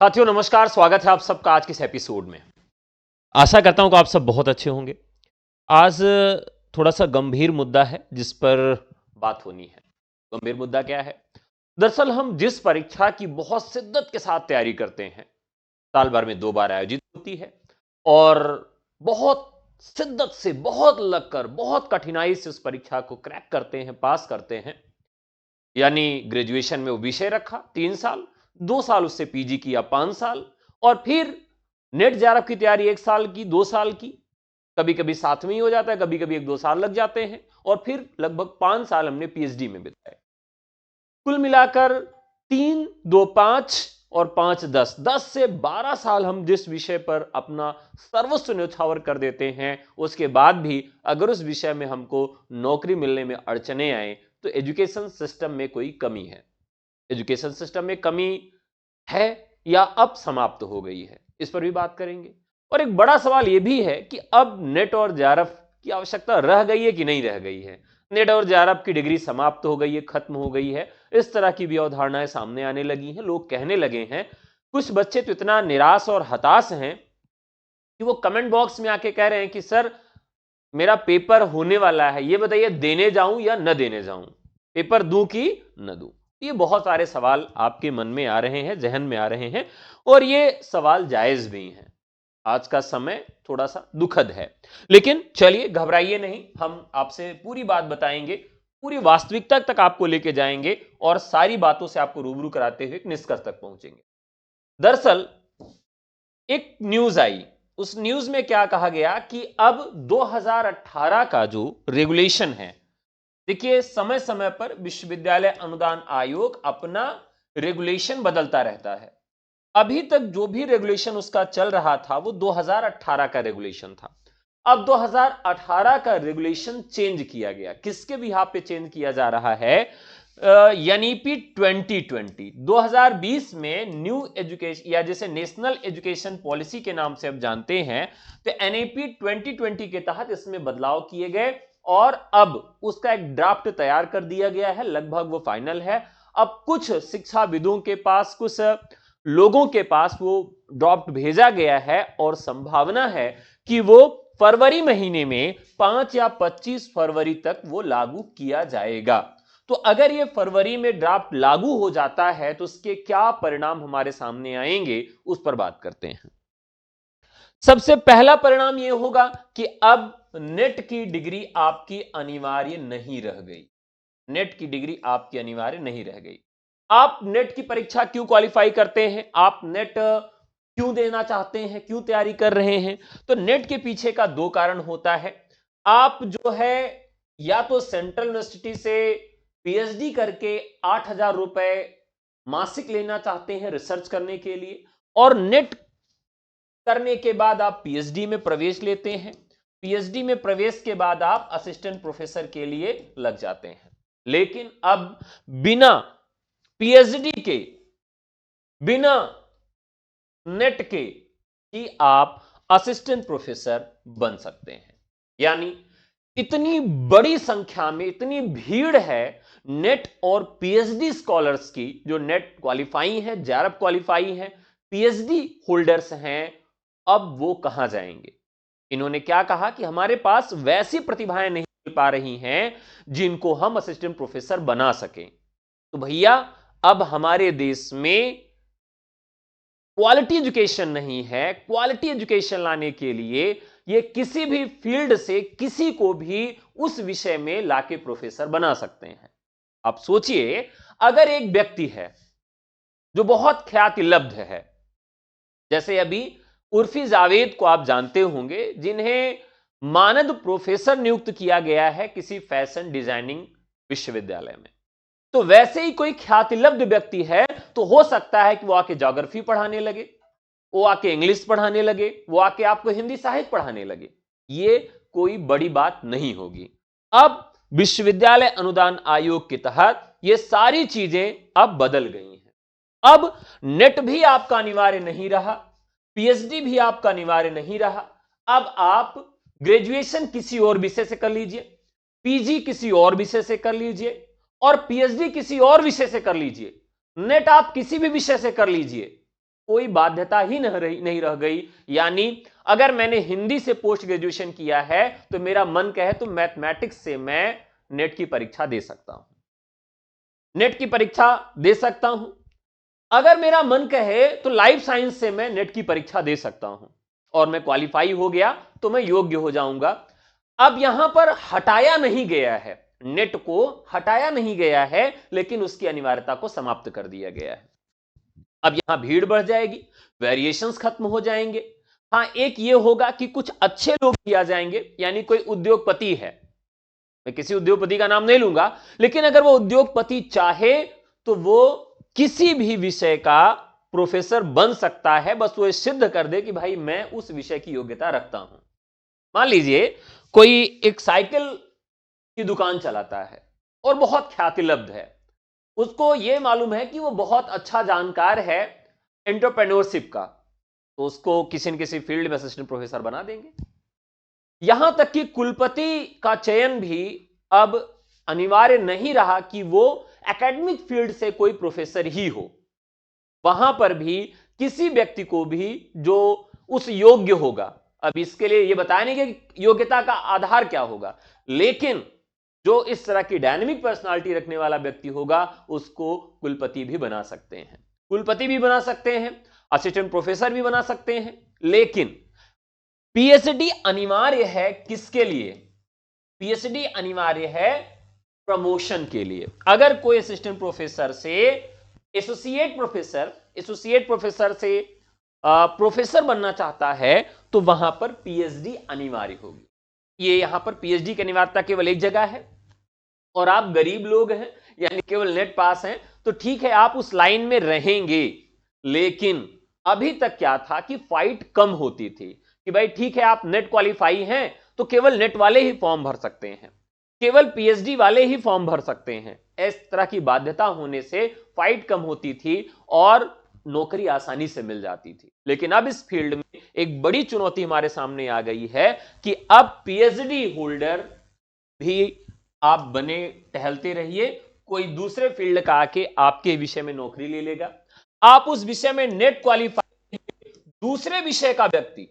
साथियों नमस्कार, स्वागत है आप सबका आज के इस एपिसोड में। आशा करता हूं कि आप सब बहुत अच्छे होंगे। आज थोड़ा सा गंभीर मुद्दा है जिस पर बात होनी है। गंभीर मुद्दा क्या है? दरअसल हम जिस परीक्षा की बहुत शिद्दत के साथ तैयारी करते हैं, साल भर में 2 बार आयोजित होती है और बहुत शिद्दत से, बहुत लगकर, बहुत कठिनाई से उस परीक्षा को क्रैक करते हैं, पास करते हैं। यानी ग्रेजुएशन में वो विषय रखा 3 साल, 2 साल उससे पीजी किया 5 साल और फिर नेट जेआरएफ की तैयारी 1 साल की, 2 साल की, कभी कभी साथ में ही हो जाता है, कभी कभी 1-2 साल लग जाते हैं और फिर लगभग 5 साल हमने पीएचडी में बिताए। कुल मिलाकर 3-2-5 और 5-10, 10 से 12 साल हम जिस विषय पर अपना सर्वस्व न्यौछावर कर देते हैं, उसके बाद भी अगर उस विषय में हमको नौकरी मिलने में अड़चने आए तो एजुकेशन सिस्टम में कोई कमी है। एजुकेशन सिस्टम में कमी है या अब समाप्त हो गई है, इस पर भी बात करेंगे। और एक बड़ा सवाल यह भी है कि अब नेट और जेआरएफ की आवश्यकता रह गई है कि नहीं रह गई है। नेट और जेआरएफ की डिग्री समाप्त हो गई है, खत्म हो गई है, इस तरह की भी अवधारणाएं सामने आने लगी हैं। लोग कहने लगे हैं, कुछ बच्चे तो इतना निराश और हताश हैं कि वो कमेंट बॉक्स में आके कह रहे हैं कि सर मेरा पेपर होने वाला है, ये बताइए देने जाऊं या न देने जाऊं, पेपर दूं कि न दूं। ये बहुत सारे सवाल आपके मन में आ रहे हैं, जहन में आ रहे हैं और ये सवाल जायज भी हैं। आज का समय थोड़ा सा दुखद है, लेकिन चलिए घबराइए नहीं, हम आपसे पूरी बात बताएंगे, पूरी वास्तविकता तक आपको लेके जाएंगे और सारी बातों से आपको रूबरू कराते हुए एक निष्कर्ष तक पहुंचेंगे। दरअसल एक न्यूज आई, उस न्यूज में क्या कहा गया कि अब 2018 का जो रेगुलेशन है, देखिए समय समय पर विश्वविद्यालय अनुदान आयोग अपना रेगुलेशन बदलता रहता है। अभी तक जो भी रेगुलेशन उसका चल रहा था वो 2018 का रेगुलेशन था। अब 2018 का रेगुलेशन चेंज किया गया। किसके बिहाफ पे चेंज किया जा रहा है? एनईपी 2020 2020 में न्यू एजुकेशन या जैसे नेशनल एजुकेशन पॉलिसी के नाम से आप जानते हैं, तो एनईपी 2020 के तहत इसमें बदलाव किए गए और अब उसका एक ड्राफ्ट तैयार कर दिया गया है, लगभग वो फाइनल है। अब कुछ शिक्षाविदों के पास, कुछ लोगों के पास वो ड्राफ्ट भेजा गया है और संभावना है कि वो फरवरी महीने में 5 या 25 फरवरी तक वो लागू किया जाएगा। तो अगर ये फरवरी में ड्राफ्ट लागू हो जाता है तो उसके क्या परिणाम हमारे सामने आएंगे, उस पर बात करते हैं। सबसे पहला परिणाम यह होगा कि अब नेट की डिग्री आपकी अनिवार्य नहीं रह गई। नेट की डिग्री आपकी अनिवार्य नहीं रह गई। आप नेट की परीक्षा क्यों क्वालिफाई करते हैं? आप नेट क्यों देना चाहते हैं? क्यों तैयारी कर रहे हैं? तो नेट के पीछे का 2 कारण होता है। आप जो है या तो सेंट्रल यूनिवर्सिटी से पीएचडी करके 8,000 रुपए मासिक लेना चाहते हैं रिसर्च करने के लिए और नेट करने के बाद आप पीएचडी में प्रवेश लेते हैं। पीएचडी में प्रवेश के बाद आप असिस्टेंट प्रोफेसर के लिए लग जाते हैं। लेकिन अब बिना पीएचडी के, बिना नेट के ही आप असिस्टेंट प्रोफेसर बन सकते हैं। यानी इतनी बड़ी संख्या में, इतनी भीड़ है नेट और पीएचडी स्कॉलर्स की, जो नेट क्वालिफाई हैं, जेआरएफ क्वालिफाई हैं, पीएचडी होल्डर्स हैं, अब वो कहां जाएंगे? इन्होंने क्या कहा कि हमारे पास वैसी प्रतिभाएं नहीं मिल पा रही हैं जिनको हम असिस्टेंट प्रोफेसर बना सकें। तो भैया अब हमारे देश में क्वालिटी एजुकेशन नहीं है। क्वालिटी एजुकेशन लाने के लिए ये किसी भी फील्ड से किसी को भी उस विषय में लाके प्रोफेसर बना सकते हैं। आप सोचिए, अगर एक व्यक्ति है जो बहुत ख्याति लब्ध है, जैसे अभी उर्फी जावेद को आप जानते होंगे, जिन्हें मानद प्रोफेसर नियुक्त किया गया है किसी फैशन डिजाइनिंग विश्वविद्यालय में, तो वैसे ही कोई ख्यातिलब्ध व्यक्ति है तो हो सकता है कि वो आके ज्योग्राफी पढ़ाने लगे, वो आके इंग्लिश पढ़ाने लगे, वो आके आपको हिंदी साहित्य पढ़ाने लगे। ये कोई बड़ी बात नहीं होगी। अब विश्वविद्यालय अनुदान आयोग के तहत ये सारी चीजें अब बदल गई हैं। अब नेट भी आपका अनिवार्य नहीं रहा, पीएचडी भी आपका अनिवार्य नहीं रहा। अब आप ग्रेजुएशन किसी और विषय से कर लीजिए, पीजी किसी और विषय से कर लीजिए और पीएचडी किसी और विषय से कर लीजिए, नेट आप किसी भी विषय से कर लीजिए, कोई बाध्यता ही नहीं रह गई। यानी अगर मैंने हिंदी से पोस्ट ग्रेजुएशन किया है तो मेरा मन कहे तो मैथमेटिक्स से मैं नेट की परीक्षा दे सकता हूं, नेट की परीक्षा दे सकता हूं। अगर मेरा मन कहे तो लाइफ साइंस से मैं नेट की परीक्षा दे सकता हूं और मैं क्वालिफाई हो गया तो मैं योग्य हो जाऊंगा। अब यहां पर हटाया नहीं गया है, नेट को हटाया नहीं गया है, लेकिन उसकी अनिवार्यता को समाप्त कर दिया गया है। अब यहां भीड़ बढ़ जाएगी, वेरिएशंस खत्म हो जाएंगे। हां, एक ये होगा कि कुछ अच्छे लोग भी आ जाएंगे, यानी कोई उद्योगपति है, मैं किसी उद्योगपति का नाम नहीं लूंगा, लेकिन अगर वो उद्योगपति चाहे तो वो किसी भी विषय का प्रोफेसर बन सकता है, बस वो ये सिद्ध कर दे कि भाई मैं उस विषय की योग्यता रखता हूं। मान लीजिए कोई एक साइकिल की दुकान चलाता है और बहुत ख्यातिलब्ध है, उसको यह मालूम है कि वो बहुत अच्छा जानकार है एंटरप्रेन्योरशिप का, तो उसको किसी न किसी फील्ड में असिस्टेंट प्रोफेसर बना देंगे। यहां तक कि कुलपति का चयन भी अब अनिवार्य नहीं रहा कि वो एकेडमिक फील्ड से कोई प्रोफेसर ही हो, वहां पर भी किसी व्यक्ति को भी जो उस योग्य होगा, अब इसके लिए ये बताया नहीं कि योग्यता का आधार क्या होगा, लेकिन जो इस तरह की डायनेमिक पर्सनालिटी रखने वाला व्यक्ति होगा उसको कुलपति भी बना सकते हैं, कुलपति भी बना सकते हैं, असिस्टेंट प्रोफेसर भी बना सकते हैं। लेकिन पीएचडी अनिवार्य है किसके लिए? पीएचडी अनिवार्य है प्रमोशन के लिए। अगर कोई असिस्टेंट प्रोफेसर से एसोसिएट प्रोफेसर से प्रोफेसर बनना चाहता है तो वहां पर पीएचडी अनिवार्य होगी। ये यहां पर पीएचडी की अनिवार्यता केवल एक जगह है, और आप गरीब लोग हैं यानी केवल नेट पास हैं तो ठीक है, आप उस लाइन में रहेंगे। लेकिन अभी तक क्या था कि फाइट कम होती थी कि भाई ठीक है, आप नेट क्वालिफाई हैं तो केवल नेट वाले ही फॉर्म भर सकते हैं, केवल पीएचडी वाले ही फॉर्म भर सकते हैं। इस तरह की बाध्यता होने से फाइट कम होती थी और नौकरी आसानी से मिल जाती थी। लेकिन अब इस फील्ड में एक बड़ी चुनौती हमारे सामने आ गई है कि अब पीएचडी होल्डर भी आप बने टहलते रहिए, कोई दूसरे फील्ड का आके आपके विषय में नौकरी ले लेगा। आप उस विषय में नेट क्वालिफाई, दूसरे विषय का व्यक्ति,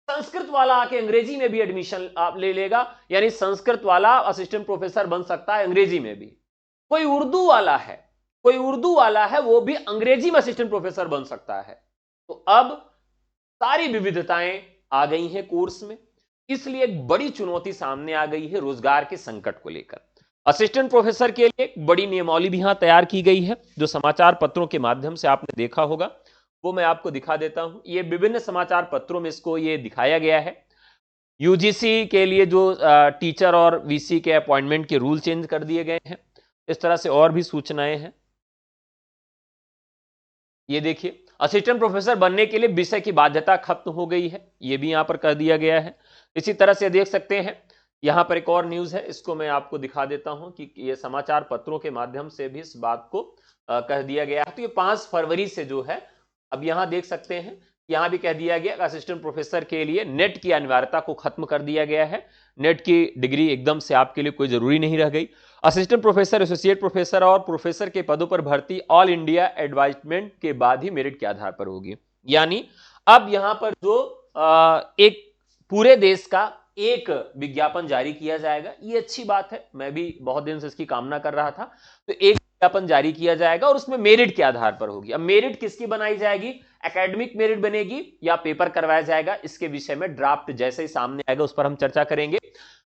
संस्कृत वाला आके अंग्रेजी में भी एडमिशन आप ले लेगा, यानी संस्कृत वाला असिस्टेंट प्रोफेसर बन सकता है अंग्रेजी में भी। कोई उर्दू वाला है वो भी अंग्रेजी में असिस्टेंट प्रोफेसर बन सकता है। तो अब सारी विविधताएं आ गई हैं कोर्स में, इसलिए एक बड़ी चुनौती सामने आ गई है रोजगार के संकट को लेकर। असिस्टेंट प्रोफेसर के लिए एक बड़ी नियमावली भी यहां तैयार की गई है, जो समाचार पत्रों के माध्यम से आपने देखा होगा, वो मैं आपको दिखा देता हूं। ये विभिन्न समाचार पत्रों में इसको ये दिखाया गया है। यूजीसी के लिए जो टीचर और वीसी के अपॉइंटमेंट के रूल चेंज कर दिए गए हैं, इस तरह से और भी सूचनाएं हैं। ये देखिए, असिस्टेंट प्रोफेसर बनने के लिए विषय की बाध्यता खत्म हो गई है, ये भी यहां पर कर दिया गया है। इसी तरह से देख सकते हैं, यहां पर एक और न्यूज है, इसको मैं आपको दिखा देता हूं कि ये समाचार पत्रों के माध्यम से भी इस बात को कह दिया गया है। तो ये 5 फरवरी से जो है, अब यहां देख सकते हैं, यहां भी कह दिया गया कि असिस्टेंट प्रोफेसर के लिए नेट की अनिवार्यता को खत्म कर दिया गया है। नेट की डिग्री एकदम से आपके लिए कोई जरूरी नहीं रह गई। असिस्टेंट प्रोफेसर, एसोसिएट प्रोफेसर और प्रोफेसर के पदों पर भर्ती ऑल इंडिया एडवाइजमेंट के बाद ही मेरिट के आधार पर होगी। यानी अब यहां पर जो एक पूरे देश का एक विज्ञापन जारी किया जाएगा, ये अच्छी बात है, मैं भी बहुत दिन से इसकी कामना कर रहा था। तो एक विज्ञापन जारी किया जाएगा और उसमें मेरिट के आधार पर होगी। अब मेरिट किसकी बनाई जाएगी? एकेडमिक मेरिट बनेगी या पेपर करवाया जाएगा? इसके विषय में ड्राफ्ट जैसे ही सामने आएगा उस पर हम चर्चा करेंगे।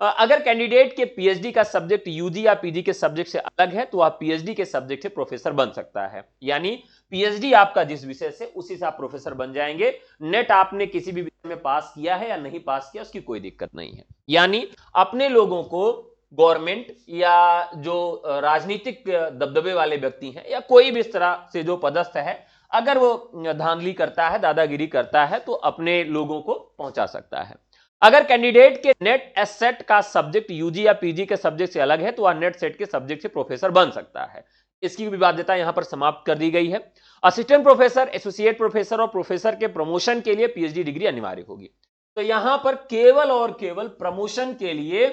अगर कैंडिडेट के पीएचडी का सब्जेक्ट यूजी या पीजी के सब्जेक्ट से अलग है तो आप पीएचडी के सब्जेक्ट से प्रोफेसर बन सकता है। यानी पीएचडी आपका जिस विषय से, उसी से आप प्रोफेसर बन जाएंगे। नेट आपने किसी भी विषय में पास किया है या नहीं पास किया, उसकी कोई दिक्कत नहीं है। यानी अपने लोगों को गवर्नमेंट या जो राजनीतिक दबदबे वाले व्यक्ति हैं या कोई भी इस तरह से जो पदस्थ है, अगर वो धांधली करता है, दादागिरी करता है, तो अपने लोगों को पहुंचा सकता है। अगर कैंडिडेट के नेट एसेट का सब्जेक्ट यूजी या पीजी के सब्जेक्ट से अलग है तो वह नेट सेट के सब्जेक्ट से प्रोफेसर बन सकता है। इसकी भी बाध्यता यहां पर समाप्त कर दी गई है। असिस्टेंट प्रोफेसर, एसोसिएट प्रोफेसर और प्रोफेसर के प्रमोशन के लिए पीएचडी डिग्री अनिवार्य होगी। तो यहां पर केवल और केवल प्रमोशन के लिए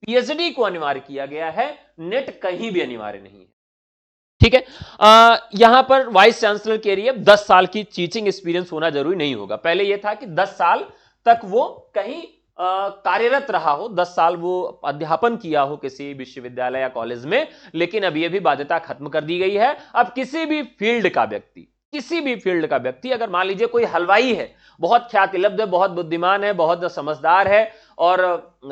पीएचडी को अनिवार्य किया गया है, नेट कहीं भी अनिवार्य नहीं है। ठीक है। यहां पर वाइस चांसलर कह रही है 10 साल की टीचिंग एक्सपीरियंस होना जरूरी नहीं होगा। पहले यह था कि 10 साल तक वो कहीं कार्यरत रहा हो, 10 साल वो अध्यापन किया हो किसी विश्वविद्यालय या कॉलेज में, लेकिन अब यह भी बाध्यता खत्म कर दी गई है। अब किसी भी फील्ड का व्यक्ति अगर मान लीजिए कोई हलवाई है, बहुत ख्यातिलब्ध है, बहुत बुद्धिमान है, बहुत समझदार है और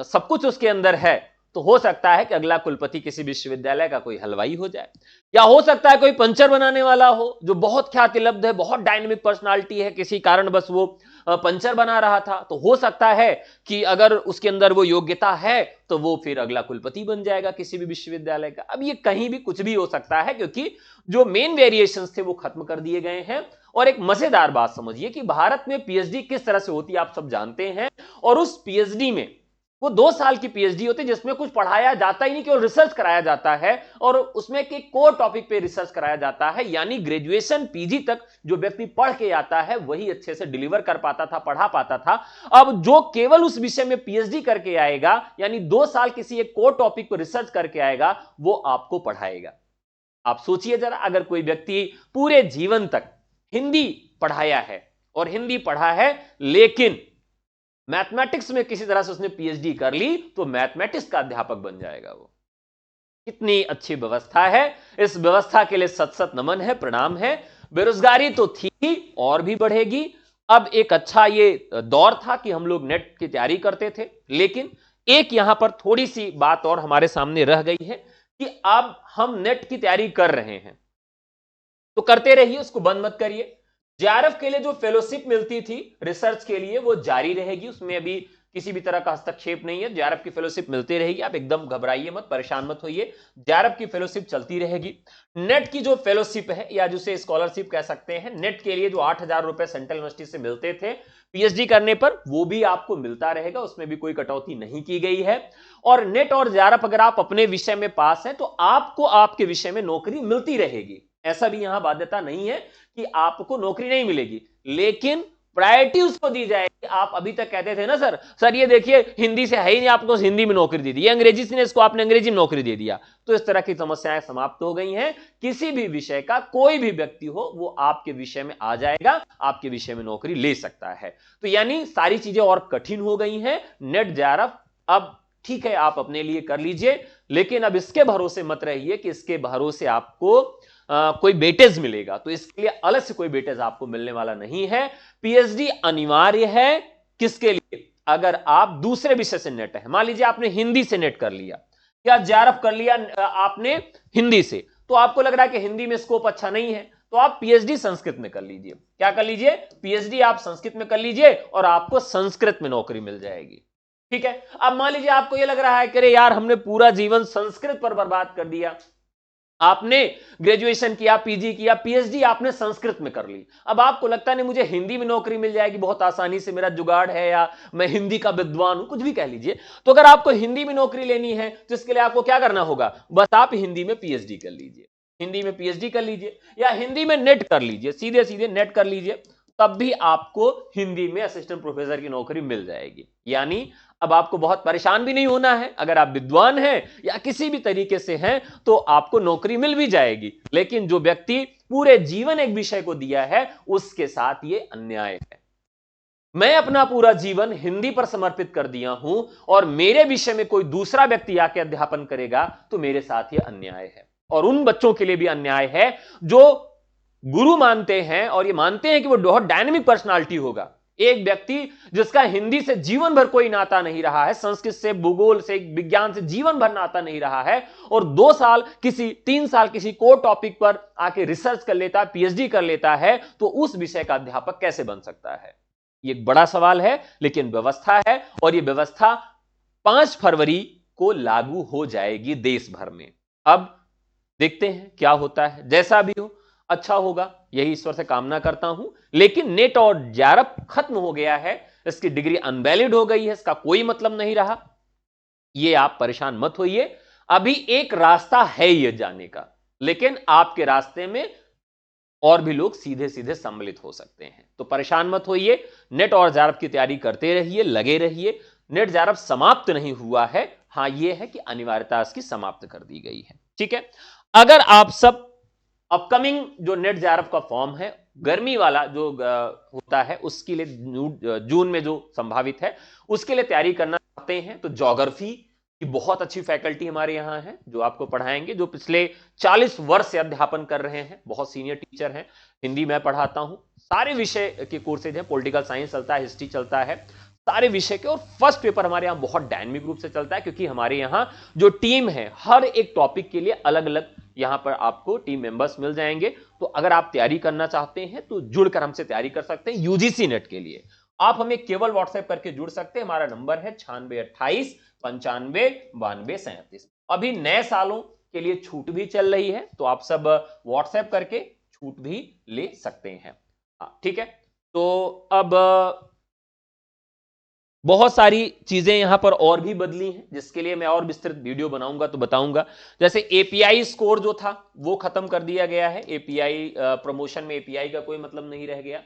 सब कुछ उसके अंदर है, तो हो सकता है कि अगला कुलपति किसी विश्वविद्यालय का कोई हलवाई हो जाए। या हो सकता है कोई पंचर बनाने वाला हो जो बहुत ख्यातिलब्ध है, बहुत डायनेमिक पर्सनालिटी है, किसी कारण बस वो पंचर बना रहा था, तो हो सकता है कि अगर उसके अंदर वो योग्यता है तो वो फिर अगला कुलपति बन जाएगा किसी भी विश्वविद्यालय का। अब ये कहीं भी कुछ भी हो सकता है, क्योंकि जो मेन वेरिएशंस थे वो खत्म कर दिए गए हैं। और एक मजेदार बात समझिए कि भारत में पीएचडी किस तरह से होती है आप सब जानते हैं, और उस पीएचडी में वो 2 साल की पीएचडी होती है जिसमें कुछ पढ़ाया जाता ही नहीं, केवल रिसर्च कराया जाता है, और उसमें के कोर टॉपिक पे रिसर्च कराया जाता है। यानी ग्रेजुएशन पीजी तक जो व्यक्ति पढ़ के आता है वही अच्छे से डिलीवर कर पाता था, पढ़ा पाता था। अब जो केवल उस विषय में पीएचडी करके आएगा, यानी 2 साल किसी एक कोर टॉपिक पर रिसर्च करके आएगा, वो आपको पढ़ाएगा। आप सोचिए जरा, अगर कोई व्यक्ति पूरे जीवन तक हिंदी पढ़ाया है और हिंदी पढ़ा है, लेकिन मैथमेटिक्स में किसी तरह से उसने पीएचडी कर ली, तो मैथमेटिक्स का अध्यापक बन जाएगा वो। कितनी अच्छी व्यवस्था है, इस व्यवस्था के लिए सत सत नमन है, प्रणाम है। बेरोजगारी तो थी और भी बढ़ेगी। अब एक अच्छा ये दौर था कि हम लोग नेट की तैयारी करते थे, लेकिन एक यहां पर थोड़ी सी बात और हमारे सामने रह गई है कि अब हम नेट की तैयारी कर रहे हैं तो करते रहिए, उसको बंद मत करिए। जेआरएफ के लिए जो फेलोशिप मिलती थी रिसर्च के लिए वो जारी रहेगी, उसमें अभी किसी भी तरह का हस्तक्षेप नहीं है। जेआरएफ की फेलोशिप मिलती रहेगी, आप एकदम घबराइए मत, परेशान मत होइए, जेआरएफ की फेलोशिप चलती रहेगी। नेट की जो फेलोशिप है या जिसे स्कॉलरशिप कह सकते हैं, नेट के लिए जो 8,000 रुपए सेंट्रल यूनिवर्सिटी से मिलते थे पीएचडी करने पर, वो भी आपको मिलता रहेगा, उसमें भी कोई कटौती नहीं की गई है। और नेट और जेआरएफ अगर आप अपने विषय में पास हैं तो आपको आपके विषय में नौकरी मिलती रहेगी। ऐसा भी यहां बाध्यता नहीं है कि आपको नौकरी नहीं मिलेगी, लेकिन प्रायोरिटी उसको दी जाएगी। आप अभी तक कहते थे ना सर ये देखिए हिंदी से है ही नहीं, आपको हिंदी में नौकरी दे दी, अंग्रेजी से इसको आपने अंग्रेजी में नौकरी दे दिया, तो इस तरह की समस्याएं समाप्त हो गई हैं। किसी भी विषय का कोई भी व्यक्ति हो वो आपके विषय में आ जाएगा, आपके विषय में नौकरी ले सकता है। तो यानी सारी चीजें और कठिन हो गई हैं। नेट जेआरएफ अब ठीक है आप अपने लिए कर लीजिए, लेकिन अब इसके भरोसे मत रहिए कि इसके भरोसे आपको कोई वेटेज मिलेगा, तो इसके लिए अलग से कोई वेटेज आपको मिलने वाला नहीं है। पीएचडी अनिवार्य है किसके लिए? अगर आप दूसरे विषय से नेट है, मान लीजिए आपने हिंदी से नेट कर लिया या जेआरएफ कर लिया आपने हिंदी से, तो आपको लग रहा है कि हिंदी में स्कोप अच्छा नहीं है, तो आप पीएचडी संस्कृत में कर लीजिए। क्या कर लीजिए? पीएचडी आप संस्कृत में कर लीजिए और आपको संस्कृत में नौकरी मिल जाएगी। ठीक है। अब मान लीजिए आपको यह लग रहा है कि अरे यार हमने पूरा जीवन संस्कृत पर बर्बाद कर दिया, आपने ग्रेजुएशन किया, पीजी किया, पीएचडी आपने संस्कृत में कर ली, अब आपको लगता नहीं मुझे हिंदी में नौकरी मिल जाएगी बहुत आसानी से, मेरा जुगाड़ है या मैं हिंदी का विद्वान हूं, कुछ भी कह लीजिए। तो अगर आपको हिंदी में नौकरी लेनी है तो इसके लिए आपको क्या करना होगा? बस आप हिंदी में पीएचडी कर लीजिए, हिंदी में पीएचडी कर लीजिए या हिंदी में नेट कर लीजिए, सीधे सीधे नेट कर लीजिए, तब भी आपको हिंदी में असिस्टेंट प्रोफेसर की नौकरी मिल जाएगी। यानी अब आपको बहुत परेशान भी नहीं होना है, अगर आप विद्वान हैं या किसी भी तरीके से हैं तो आपको नौकरी मिल भी जाएगी। लेकिन जो व्यक्ति पूरे जीवन एक विषय को दिया है उसके साथ यह अन्याय है। मैं अपना पूरा जीवन हिंदी पर समर्पित कर दिया हूं और मेरे विषय में कोई दूसरा व्यक्ति आके अध्यापन करेगा तो मेरे साथ यह अन्याय है। और उन बच्चों के लिए भी अन्याय है जो गुरु मानते हैं और ये मानते हैं कि वो बहुत डायनेमिक पर्सनालिटी होगा। एक व्यक्ति जिसका हिंदी से जीवन भर कोई नाता नहीं रहा है, संस्कृत से, भूगोल से, विज्ञान से जीवन भर नाता नहीं रहा है, और 2 साल 3 साल किसी कोर टॉपिक पर आके रिसर्च कर लेता है, पीएचडी कर लेता है, तो उस विषय का अध्यापक कैसे बन सकता है? ये एक बड़ा सवाल है। लेकिन व्यवस्था है और ये व्यवस्था 5 फरवरी को लागू हो जाएगी देश भर में। अब देखते हैं क्या होता है, जैसा भी हो अच्छा होगा, यही ईश्वर से कामना करता हूं। लेकिन नेट और जेआरएफ खत्म हो गया है, इसकी डिग्री अनवैलिड हो गई है, इसका कोई मतलब नहीं रहा। ये आप परेशान मत होइए, अभी एक रास्ता है ये जाने का, लेकिन आपके रास्ते में और भी लोग सीधे सीधे सम्मिलित हो सकते हैं, तो परेशान मत होइए। नेट और जेआरएफ की तैयारी करते रहिए, लगे रहिए। नेट जेआरएफ समाप्त नहीं हुआ है, हां यह है कि अनिवार्यता इसकी समाप्त कर दी गई है। ठीक है। अगर आप सब अपकमिंग जो नेट जेआरएफ का फॉर्म है, गर्मी वाला जो होता है, उसके लिए जून में जो संभावित है, उसके लिए तैयारी करना चाहते हैं तो ज्योग्राफी की बहुत अच्छी फैकल्टी हमारे यहां है जो आपको पढ़ाएंगे, जो पिछले 40 वर्ष से अध्यापन कर रहे हैं, बहुत सीनियर टीचर हैं। हिंदी मैं पढ़ाता हूं, सारे विषय के कोर्सेज हैं, पॉलिटिकल साइंस चलता है, हिस्ट्री चलता है, सारे विषय के। और फर्स्ट पेपर हमारे यहां बहुत डायनेमिक रूप से चलता है, क्योंकि हमारे यहां जो टीम है हर एक टॉपिक के लिए अलग अलग यहां पर आपको टीम मेंबर्स मिल जाएंगे। तो अगर आप तैयारी करना चाहते हैं तो जुड़कर हमसे तैयारी कर सकते हैं यूजीसी नेट के लिए। आप हमें केवल व्हाट्सएप करके जुड़ सकते हैं, हमारा नंबर है 9628959237। अभी नए सालों के लिए छूट भी चल रही है, तो आप सब व्हाट्सएप करके छूट भी ले सकते हैं। ठीक है, तो अब बहुत सारी चीजें यहां पर और भी बदली हैं, जिसके लिए मैं और विस्तृत वीडियो बनाऊंगा तो बताऊंगा। जैसे एपीआई स्कोर जो था वो खत्म कर दिया गया है, एपीआई प्रमोशन में एपीआई का कोई मतलब नहीं रह गया।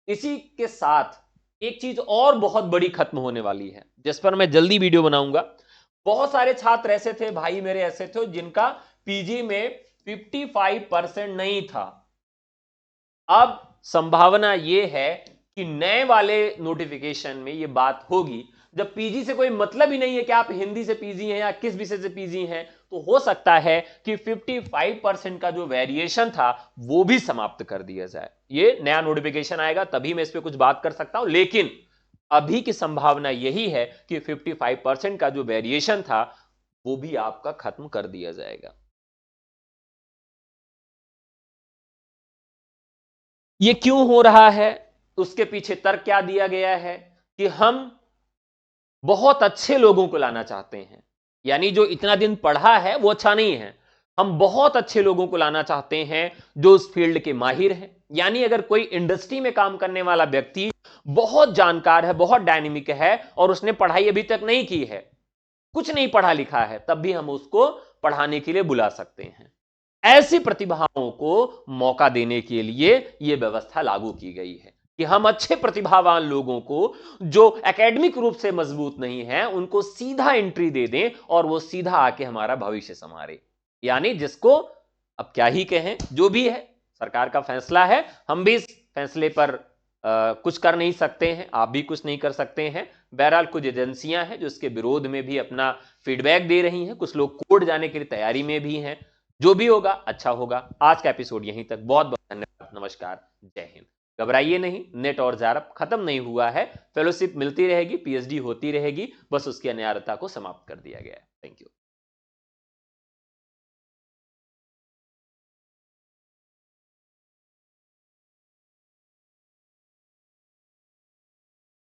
इसी के साथ एक चीज और बहुत बड़ी खत्म होने वाली है, जिस पर मैं जल्दी वीडियो बनाऊंगा। बहुत सारे छात्र ऐसे थे, भाई मेरे ऐसे थे, जिनका पीजी में 55% नहीं था। अब संभावना यह है कि नए वाले नोटिफिकेशन में यह बात होगी, जब पीजी से कोई मतलब ही नहीं है कि आप हिंदी से पीजी हैं या किस विषय से पीजी हैं, तो हो सकता है कि 55% का जो वेरिएशन था वो भी समाप्त कर दिया जाए। ये नया नोटिफिकेशन आएगा तभी मैं इस पर कुछ बात कर सकता हूं, लेकिन अभी की संभावना यही है कि 55% का जो वेरिएशन था वो भी आपका खत्म कर दिया जाएगा। ये क्यों हो रहा है, उसके पीछे तर्क क्या दिया गया है कि हम बहुत अच्छे लोगों को लाना चाहते हैं, यानी जो इतना दिन पढ़ा है वो अच्छा नहीं है, हम बहुत अच्छे लोगों को लाना चाहते हैं जो उस फील्ड के माहिर हैं। यानी अगर कोई इंडस्ट्री में काम करने वाला व्यक्ति बहुत जानकार है, बहुत डायनेमिक है, और उसने पढ़ाई अभी तक नहीं की है, कुछ नहीं पढ़ा लिखा है, तब भी हम उसको पढ़ाने के लिए बुला सकते हैं। ऐसी प्रतिभाओं को मौका देने के लिए यह व्यवस्था लागू की गई है कि हम अच्छे प्रतिभावान लोगों को जो एकेडमिक रूप से मजबूत नहीं है उनको सीधा एंट्री दे दें और वो सीधा आके हमारा भविष्य संवारे। यानी जिसको अब क्या ही कहें, जो भी है सरकार का फैसला है, हम भी इस फैसले पर कुछ कर नहीं सकते हैं, आप भी कुछ नहीं कर सकते हैं। बहरहाल कुछ एजेंसियां हैं जो इसके विरोध में भी अपना फीडबैक दे रही हैं, कुछ लोग कोर्ट जाने की तैयारी में भी हैं। जो भी होगा अच्छा होगा। आज का एपिसोड यहीं तक, बहुत बहुत धन्यवाद, नमस्कार, जय हिंद। घबराइए नहीं, नेट और जेआरएफ खत्म नहीं हुआ है, फेलोशिप मिलती रहेगी, पीएचडी होती रहेगी, बस उसकी अनिवार्यता को समाप्त कर दिया गया है। Thank you.